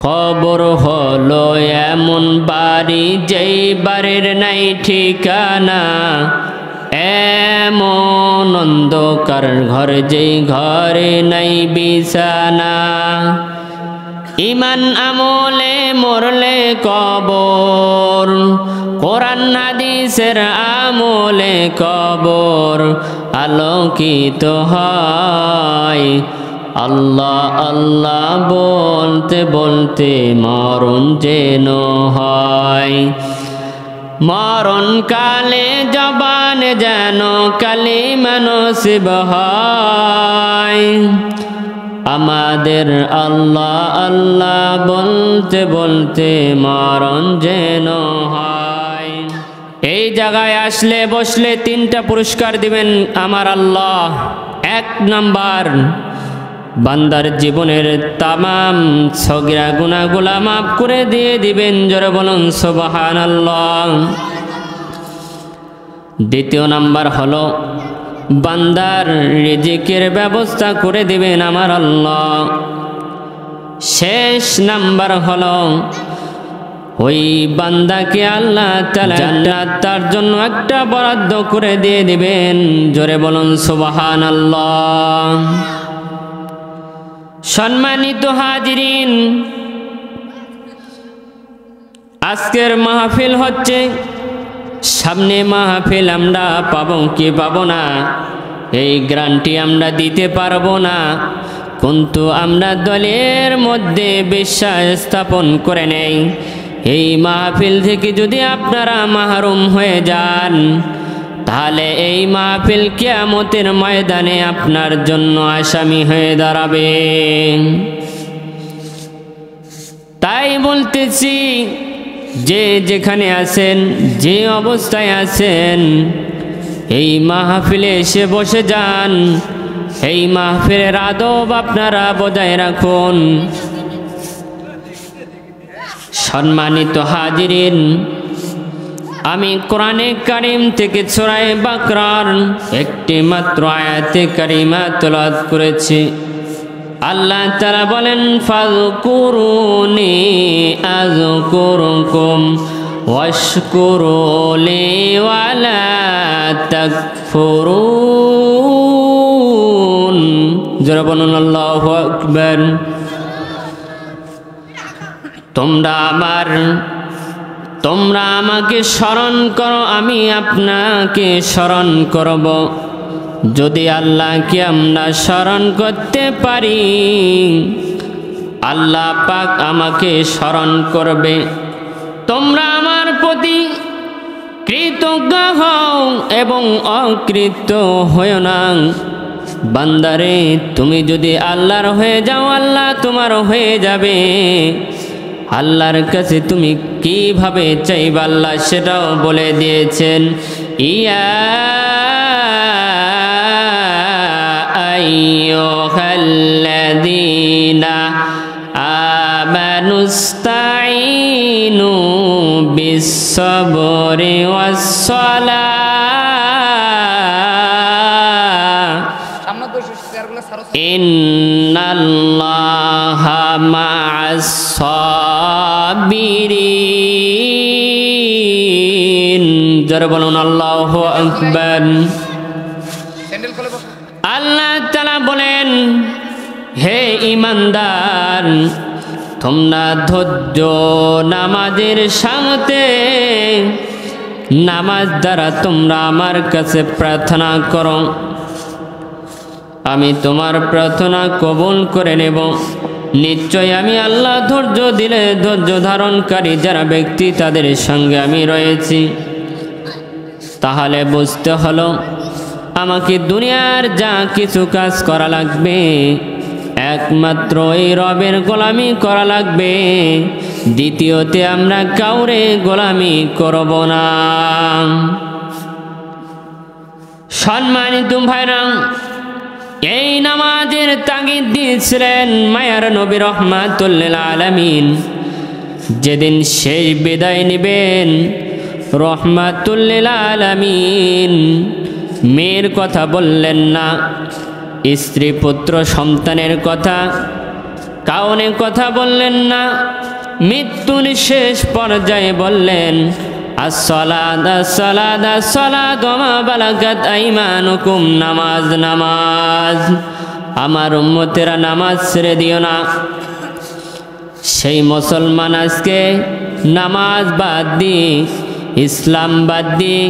কবর হলো এমন বাড়ি যেই বাড়ির নাই ঠিকানা, এমন অন্ধকার ঘর যেই ঘরে নাই বিছানা। ইমান আমলে মরলে কবর, কোরআন হাদিসের আমলে কবর আলোকিত হয়। আল্লাহ আল্লাহ বলতে বলতে মরণ যেন হয়। মরণ কালে জবান যেন কালিমা নসিব হয়। আমাদের আল্লাহ আল্লাহ বলতে বলতে মরণ যেন হয়। এই জায়গায় আসলে বসলে তিনটা পুরস্কার দিবেন আমার আল্লাহ। 1 নাম্বার, বান্দার জীবনের তামাম সগীরা গুনাহগুলো মাফ করে দিয়ে দিবেন, জোরে বলুন সুবহানাল্লাহ। 2 নাম্বার হলো বান্দার রিজিকের ব্যবস্থা করে দিবেন আমার আল্লাহ। শেষ নাম্বার হলো ওই বান্দাকে আল্লাহ তাআলা জান্নাত তার জন্য একটা বরাদ্দ করে দিয়ে দিবেন, জোরে বলুন সুবহানাল্লাহ। সম্মানিত হাজিরিন, আজকের মাহফিল হচ্ছে, সামনে মাহফিল আমরা পাবো কি পাবো না এই গ্যারান্টি আমরা দিতে পারবো না, কিন্তু আমরা দলের মধ্যে বিশ্বাস স্থাপন করে নেই এই মাহফিল থেকে যদি আপনারা মাহরুম হয়ে যান তাহলে এই মাহফিল কিয়ামতের ময়দানে আপনার জন্য আসামি হয়ে দাঁড়াবে। তাই বলতেছি, যে যেখানে আছেন, যে অবস্থায় আছেন, এই মাহফিলে এসে বসে যান। এই মাহফিলের আদব আপনারা বজায় রাখুন। সম্মানিত হাজিরিন, আমি কোরআনে কারীম থেকে সূরা বাকরার একটি মাত্র আয়াতে কারিমা তেলাওয়াত করেছি। আল্লাহ তাআলা বলেন, ফাযকুরুনি আযকুরুকুম ওয়াশকুরু লি ওয়ালা তাকফুরুন। জোরে বলুন আল্লাহু আকবার। তোমরা আমাকে স্মরণ করো, আমি আপনাকে স্মরণ করব। যদি আল্লাহকে আমরা স্মরণ করতে পারি, আল্লাহ পাক আমাকে স্মরণ করবে। তোমরা আমার প্রতি কৃতজ্ঞ হও এবং অকৃত হও না। বান্দারে, তুমি যদি আল্লাহর হয়ে যাও, আল্লাহ তোমার হয়ে যাবে। আল্লাহর কাছে তুমি কিভাবে চাইবা আল্লাহ সেটাও বলে দিয়েছেন। ইয়া আইয়ুহাল্লাযীনা আমানুস্তাঈনু বিস-সাবরি ওয়াস-সালাহ ইন্নাল্লাহা মা'আস-সাবিরিন। জোরে বলুন আল্লাহু আকবার। আল্লাহ তাআলা বলেন, হে ঈমানদার, তোমরা ধৈর্য নামাজের সাথে, নামাজ দ্বারা তোমরা আমার কাছে প্রার্থনা করো, আমি তোমার প্রার্থনা কবুল করে নেব। নিশ্চয় আমি আল্লাহ ধৈর্য দিলে ধৈর্য ধারণকারী যারা ব্যক্তি তাদের সঙ্গে আমি রয়েছি। তাহলে বুঝতে হলো আমাকে দুনিয়ার যা কিছু কাজ করা লাগবে একমাত্র এই রবের গোলামি করা লাগবে। দ্বিতীয়তে আমরা কাউরে গোলামি করব না। সম্মানিত ভাইরা, এই নামাজের তাগিদ দিয়েছিলেন মায়ার নবী রাহমাতুল লিল আলামিন। যেদিন শেষ বিদায় নেবেন রাহমাতুল লিল আলামিন মেয়ের কথা বললেন না, স্ত্রী পুত্র সন্তানের কথা, কাউনে কথা বললেন না, মৃত্যুর শেষ পর্যায়ে বললেন আসসালাত আসসালাত আসসালাত ওয়া মা বালাগাত আইমানুকুম, নামাজ নামাজ, আমার উম্মতেরা নামাজ ছেড়ে দিও না। সেই মুসলমান আজকে নামাজ বাদ দিয়ে, ইসলাম বাদ দিয়ে,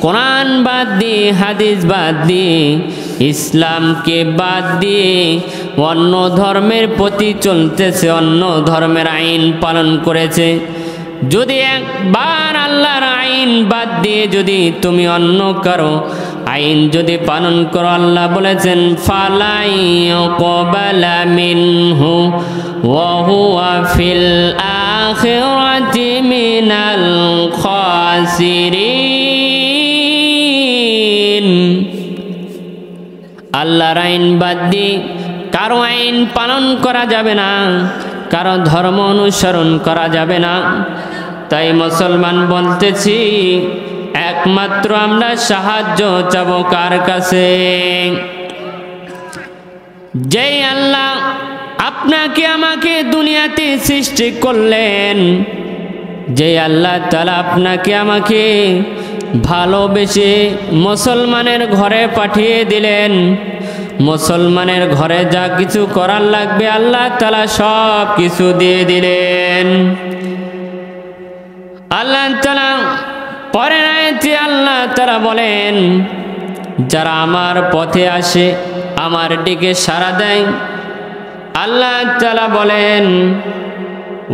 কোরআন বাদ দিয়ে, হাদিস বাদ দিয়ে, ইসলামকে বাদ দিয়ে অন্য ধর্মের প্রতি চলতেছে, অন্য ধর্মের আইন পালন করেছে। যদি একবার আল্লাহর আইন বাদ দিয়ে যদি তুমি অন্য কারো আইন যদি পালন করো, আল্লাহ বলেছেন ফালাই ইউকবালা মিনহু ওয়া হুয়া ফিল আখিরাতি মিনাল খাসিরিন। আল্লাহর আইন বাদ দিয়ে কারো আইন পালন করা যাবে না, কারো ধর্ম অনুসরণ করা যাবে না। তাই মুসলমান বলতেছি, একমাত্র আমরা সাহায্য চাবো কার কাছে? যেই আল্লাহ আপনাকে আমাকে দুনিয়াতে সৃষ্টি করলেন, যে আল্লাহ তাআলা আপনাকে আমাকে ভালোবেসে মুসলমানের ঘরে পাঠিয়ে দিলেন, মুসলমানের ঘরে যা কিছু করার লাগবে আল্লাহ তাআলা সব কিছু দিয়ে দিলেন। আল্লাহ তাআলা পরের আয়াতে আল্লাহ তাআলা বলেন, যারা আমার পথে আসে, আমার দিকে সাড়া দেয়, আল্লাহ তাআলা বলেন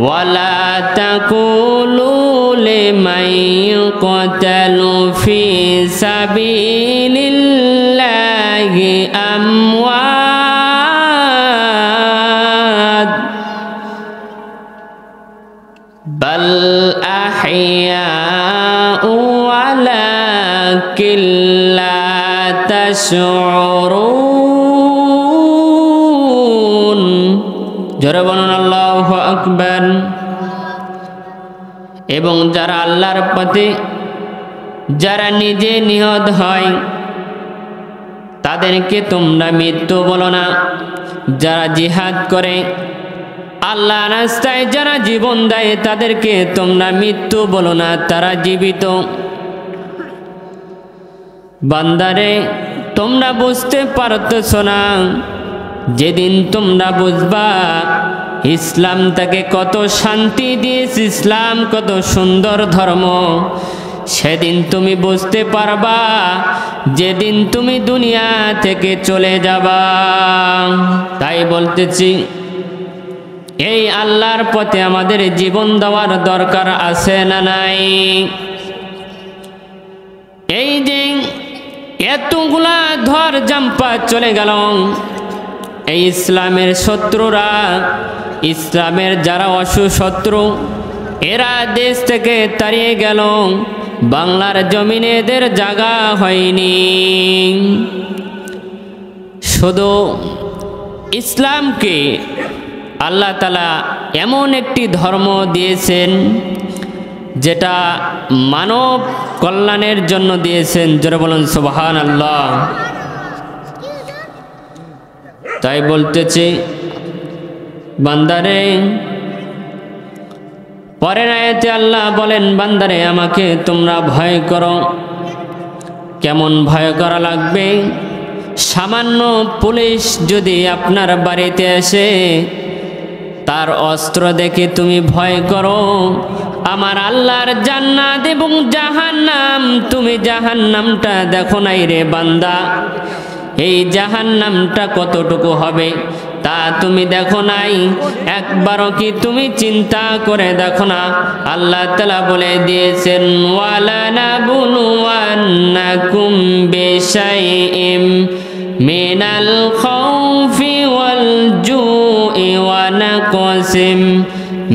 ওয়ালা তাকুলু লিমান ইউকতালু ফি সাবিলিল্লাহি আমওয়াত বাল আহইয়াউ ওয়ালাকিন লা তাশউরুন। জোরে বলুন আল্লাহু আকবার। এবং যারা আল্লাহর পথে যারা নিজে নিহত হয় তাদেরকে তোমরা মৃত্যু বলো না। যারা জিহাদ করে, আল্লাহর রাস্তায় যারা জীবন দেয় তাদেরকে তোমরা মৃত্যু বলো না, তারা জীবিত। বান্দারে, তোমরা বুঝতে পারতেছ না, যেদিন তোমরা বুঝবা ইসলাম তাকে কত শান্তি দিয়েছে, ইসলাম কত সুন্দর ধর্ম, সেদিন তুমি বুঝতে পারবা, যেদিন তুমি দুনিয়া থেকে চলে যাবা। তাই বলতেছি, এই আল্লাহর পথে আমাদের জীবন দেওয়ার দরকার আছে না নাই? এই যে এতগুলা ধর জাম্পা চলে গেল, এই ইসলামের শত্রুরা, ইসলামের যারা অসুশত্রু, এরা দেশ থেকে তাড়িয়ে গেল, বাংলার জমিনে এদের জায়গা হয়নি। শুধু ইসলামকে আল্লাহ তাআলা এমন একটি ধর্ম দিয়েছেন যেটা মানব কল্যাণের জন্য দিয়েছেন। জোরে বলুন সুবহানাল্লাহ। তাই বলতেছি, বান্দারে, পরের আয়াতে আল্লাহ বলেন, বান্দারে আমাকে তোমরা ভয় করো। কেমন ভয় করা লাগবে? সামান্য পুলিশ যদি আপনার বাড়িতে আসে, তার অস্ত্র দেখে তুমি ভয় করো, আমার আল্লাহর জান্নাত এবং জাহান্নাম, তুমি জাহান্নামটা দেখো নাই রে বান্দা? এই জাহান্নামটা কতটুকু হবে তা তুমি দেখো নাই? একবারও কি তুমি চিন্তা করে দেখো না? আল্লাহ তাআলা বলে দিয়েছেন, ওয়ালা নাবলুওয়ান্নাকুম বিশাইইম মিনাল খাউফি ওয়াল জুই ওয়া নাকসিম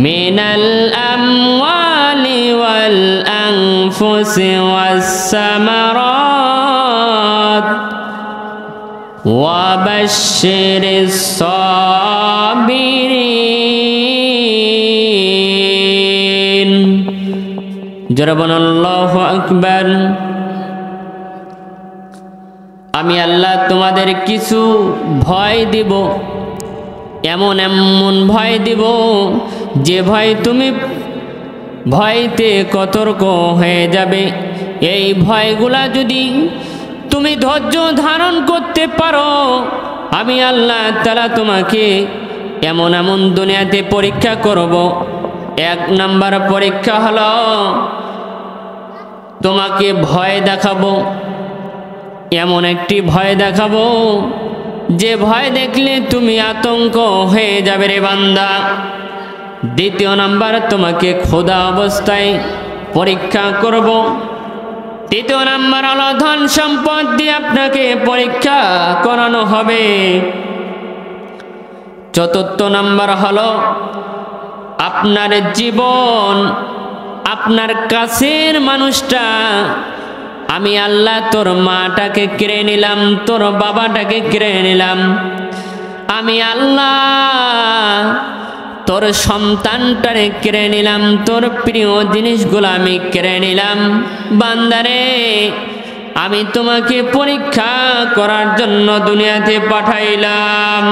মিনাল আমওয়ালি ওয়াল আনফুসি ওয়াস সামারাত ওয়াবাশশিরিস সাবিরিন। জোরে বলুন আল্লাহু আকবার। আমি আল্লাহ তোমাদের কিছু ভয় দিব, এমন এমন ভয় দিব যে ভয় তুমি ভয়তে কতর্ক হয়ে যাবে। এই ভয়গুলা যদি তুমি ধৈর্য ধারণ করতে পারো, আমি আল্লাহ তাআলা তোমাকে এমন এমন দুনিয়াতে পরীক্ষা করব। এক নাম্বার পরীক্ষা হলো তোমাকে ভয় দেখাবো, এমন একটি ভয় দেখাবো যে ভয় দেখলে তুমি আতঙ্ক হয়ে যাবে রে বান্দা। দ্বিতীয় নাম্বার তোমাকে ক্ষুধা অবস্থায় পরীক্ষা করব। তৃতীয় নাম্বার হলো ধন সম্পদ দিয়ে আপনাকে পরীক্ষা করানো হবে। চতুর্থ নাম্বার হলো আপনার জীবন, আপনার কাছের মানুষটা, আমি আল্লাহ তোর মাটাকে কেড়ে নিলাম, তোর বাবাটাকে কেড়ে নিলাম, আমি আল্লাহ তোর সন্তানটারে কেড়ে নিলাম, তোর প্রিয় জিনিসগুলো আমি কেড়ে নিলাম। বান্দারে, আমি তোমাকে পরীক্ষা করার জন্য দুনিয়াতে পাঠাইলাম।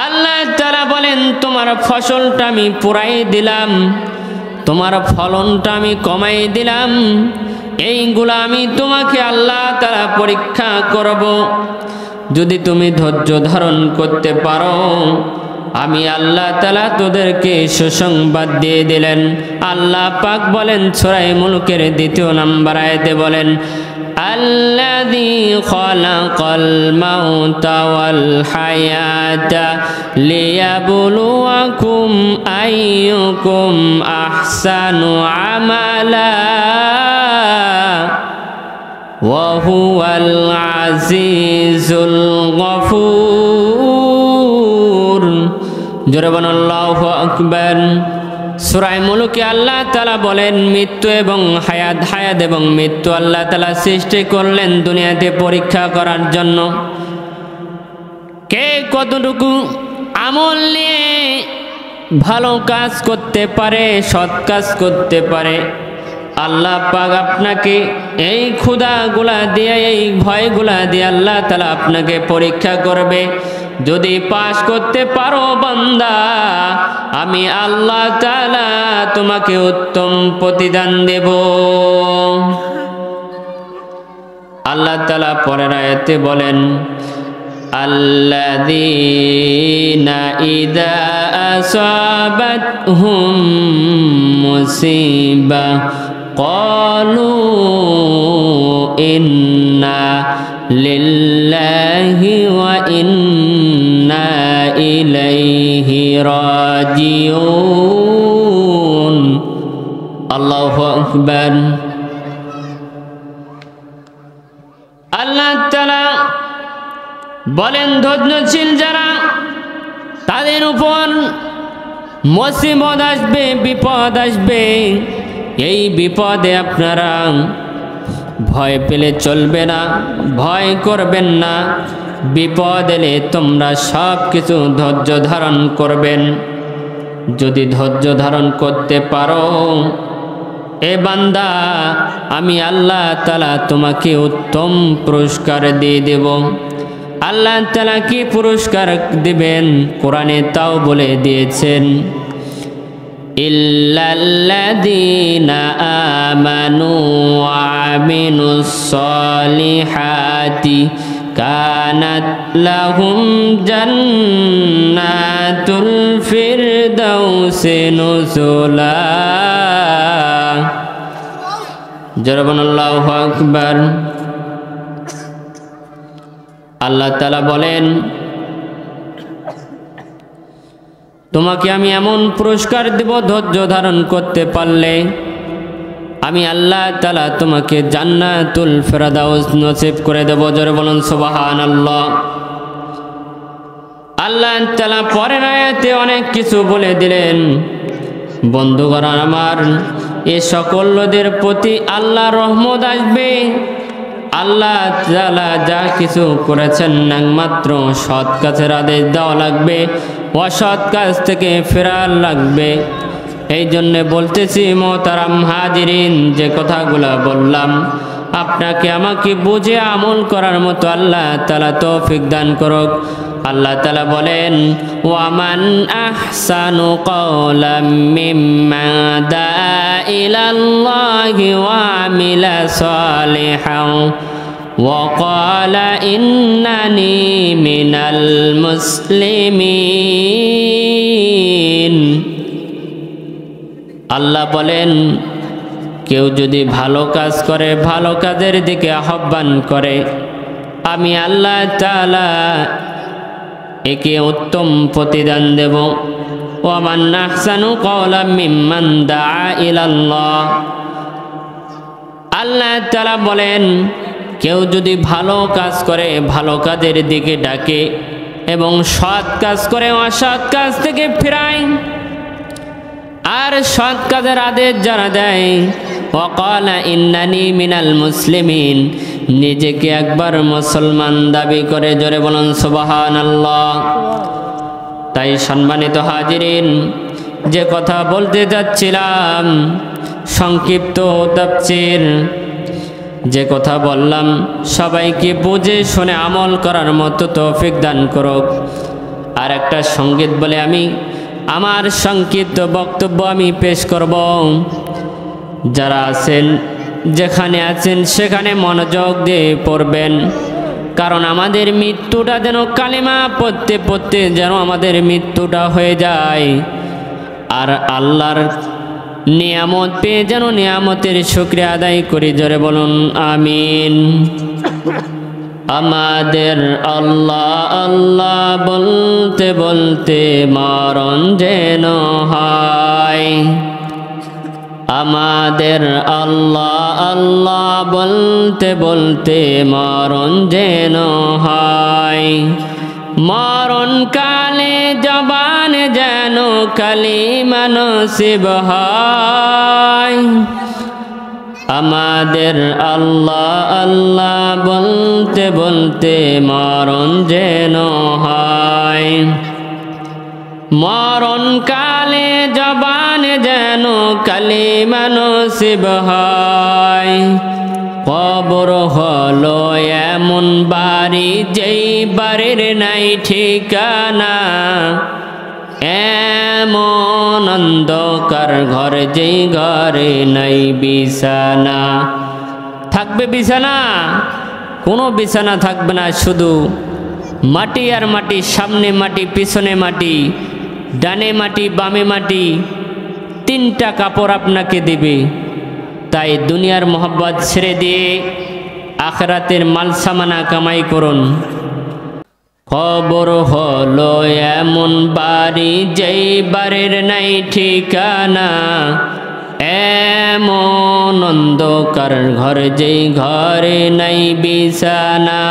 আল্লাহ তাআলা বলেন, তোমার ফসলটা আমি পুরাই দিলাম, তোমার ফলনটা আমি কমাই দিলাম। এইগুলা আমি তোমাকে আল্লাহ তাআলা পরীক্ষা করব। যদি তুমি ধৈর্য ধারণ করতে পারো, আমি আল্লাহ তাআলা তোদেরকে সুসংবাদ দিয়ে দিলেন। আল্লাহ পাক বলেন সূরা মুলকের ২য় নম্বর আয়াতে বলেন, আল্লাযী খালাকাল মাউতা ওয়াল হায়াতা লিয়াবলুয়াকুম আইয়ুকুম আহসানু আমালা ওয়া হুয়াল আজিজুল গফুর। জোরে বলুন আল্লাহু আকবার। সূরা মুলকে আল্লাহ তাআলা বলেন, মৃত্যু এবং হায়াত, হায়াত এবং মৃত্যু আল্লাহ তাআলা সৃষ্টি করলেন দুনিয়াতে পরীক্ষা করার জন্য। কে কতটুকু আমল নিয়ে ভালো কাজ করতে পারে, সৎ কাজ করতে পারে, আল্লাহ পাক আপনাকে এই ক্ষুধাগুলা দিয়ে, এই ভয়গুলা দিয়ে আল্লাহ তাআলা আপনাকে পরীক্ষা করবে। যদি পাস করতে পারো বান্দা, আমি আল্লাহ তাআলা তোমাকে উত্তম প্রতিদান দেব। আল্লাহ তাআলা পরের আয়াতে বলেন, আল্লাযীনা ইযা আসাবাতহুম মুসিবাহ ক্বালু ইন্না লিল্লাহি ওয়া ইন্না ইলাইহি রাজিউন। আল্লাহু আকবার। আল্লাহ তাআলা বলেন, ধৈর্যশীল যারা, তাদের উপর মুসিবত আসবে, বিপদ আসবে। এই বিপদে আপনারা ভয় পেলে চলবে না, ভয় করবেন না। বিপদ এলে তোমরা সব কিছু ধৈর্য ধারণ করবেন। যদি ধৈর্য ধারণ করতে পারো এ বান্দা, আমি আল্লাহ তাআলা তোমাকে উত্তম পুরস্কার দিয়ে দেব। আল্লাহ তাআলা কি পুরস্কার দিবেন কোরআনে তাও বলে দিয়েছেন, ইল্লাল্লাযীনা আমানু ওয়া আমিলুস সলিহাতি কানাত লাহুম জান্নাতুল ফিরদাউসি নুজুলা। জোরে বলুন আল্লাহু আকবার। আল্লাহ তাআলা বলেন, তোমাকে আমি এমন পুরস্কার দেব, ধৈর্য ধারণ করতে পারলে আমি আল্লাহ তাআলা তোমাকে জান্নাতুল ফিরদাউস নসিব করে দেব। জোরে বলুন সুবহানাল্লাহ। আল্লাহ তাআলা পরের আয়াতে অনেক কিছু বলে দিলেন। বন্ধুগণ আমার, এ সকল লোকদের প্রতি আল্লাহর রহমত আসবে। আল্লাহ তাআলা যা কিছু করেছেন একমাত্র সৎ কাজের আদেশ দেওয়া লাগবে, অসৎ কাজ থেকে ফেরার লাগবে। এই জন্যে বলতেছি মোহতারাম হাজিরিন, যে কথাগুলো বললাম আপনাকে আমাকে বুঝে আমল করার মতো আল্লাহ তাআলা তৌফিক দান করুক। আল্লাহ তাআলা বলেন ওয়ামান আহসানু ক্বাওলাম মিম্মান দাআ ইলাল্লাহি ওয়া আমিলা সালিহান ওয়া ক্বালা ইন্নানি মিনাল মুসলিমিন। আল্লাহ বলেন কেউ যদি ভালো কাজ করে, ভালো কাজের দিকে আহ্বান করে, আমি আল্লাহ তাআলা একে উত্তম প্রতিদান দেব। ওয়ামান আহসানু ক্বাওলাম মিম্মান দাআ ইলাল্লাহ। আল্লাহ তাআলা বলেন কেউ যদি ভালো কাজ করে, ভালো কাজের দিকে ডাকে এবং সৎ কাজ করে অসৎ কাজ থেকে ফিরায়, আর সৎ কাজের আদেশ যারা দেয়, ওয়াকালা ইন্নানি মিনাল মুসলিমিন, নিজেকে একবার মুসলমান দাবি করে, জোরে বলুন সুবহানাল্লাহ। তাই সম্মানিত হাজিরিন, যে কথা বলতে যাচ্ছিলাম সংক্ষিপ্ত তাফসীর, যে কথা বললাম সবাইকে বুঝে শুনে আমল করার মতো তৌফিক দান করুক। আর একটা সংগীত বলে আমি আমার সংক্ষিপ্ত বক্তব্য আমি পেশ করব। যারা আছেন, যেখানে আছেন সেখানে মনোযোগ দিয়ে পড়বেন, কারণ আমাদের মৃত্যুটা যেন কালিমা পড়তে পড়তে যেন আমাদের মৃত্যুটা হয়ে যায়, আর আল্লাহর নিয়ামত পেয়ে যেন নিয়ামতের শুকরিয়া আদায় করি, জোরে বলুন আমিন। আমাদের আল্লাহ আল্লাহ বলতে বলতে মরণ যেন হয়, আমাদের আল্লাহ আল্লাহ বলতে বলতে মরণ যেন হয়, মরণ কালে জবান যেন কালিমা নসিব হয়, আমাদের আল্লাহ আল্লাহ বলতে বলতে মরণ যেন হয়, মরণ কালে জবান যেন কালিমা নসিব হয়, কবর হলো এমন বাড়ি যেই বাড়ির নাই ঠিকানা, এমন অন্ধকার ঘর যেই ঘরে নাই বিছানা। থাকবে বিছানা? কোনো বিছানা থাকবে না, শুধু মাটি আর মাটি, সামনে মাটি পিছনে মাটি, ডানে মাটি বামে মাটি, তিনটা কাপড় আপনাকে দেবে। তাই দুনিয়ার মোহব্বত ছেড়ে দিয়ে আখিরাতের মাল সামানা কামাই করুন। কবর হলো এমন বাড়ি যেই বাড়ির নাই ঠিকানা, এমন অন্ধকার ঘর যেই ঘরে নাই বিছানা,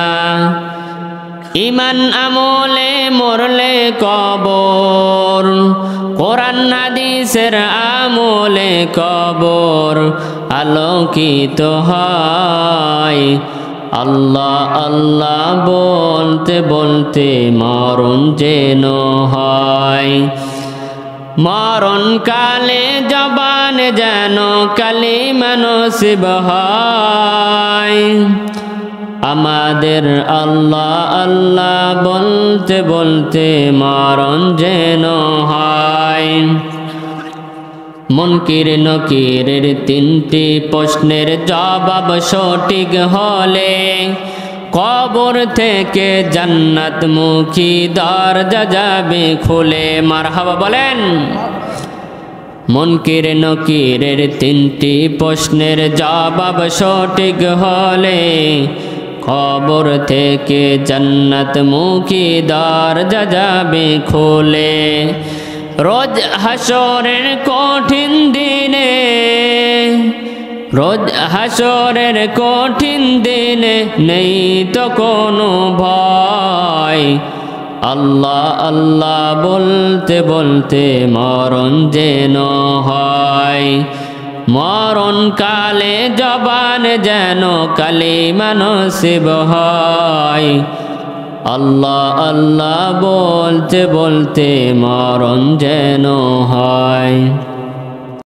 ঈমান আমলে মরলে কবর, কোরআন হাদিসের আমলে কবর আলোকিত হয়, আল্লাহ আল্লাহ বলতে বলতে মরণ যেন হয়, মরণ কালে জবান যেন কালিমা নসিব হয়, আমাদের আল্লাহ আল্লাহ বলতে বলতে মরণ যেন হয়। মুনকির নকিরের তিনটি প্রশ্নের জবাব সঠিক হলে কবর থেকে জান্নাত মুখী দরজা যাবে খুলে। মারহাবা বলেন। মুনকির নকিরের তিনটি প্রশ্নের জবাব সঠিক হলে কবর থেকে জান্নাত মুখী দরজা যাবে খুলে। রোজ হাসরের কঠিন দিনে, রোজ হাসরের কঠিন দিনে নেই তো কোনো ভয়, আল্লাহ আল্লাহ বলতে বলতে মরণ যেন হয়, মরণ কালে জবান যেন কালিমা নসিব হয়, আল্লাহ আল্লাহ বলতে বলতে মরণ যেন হয়।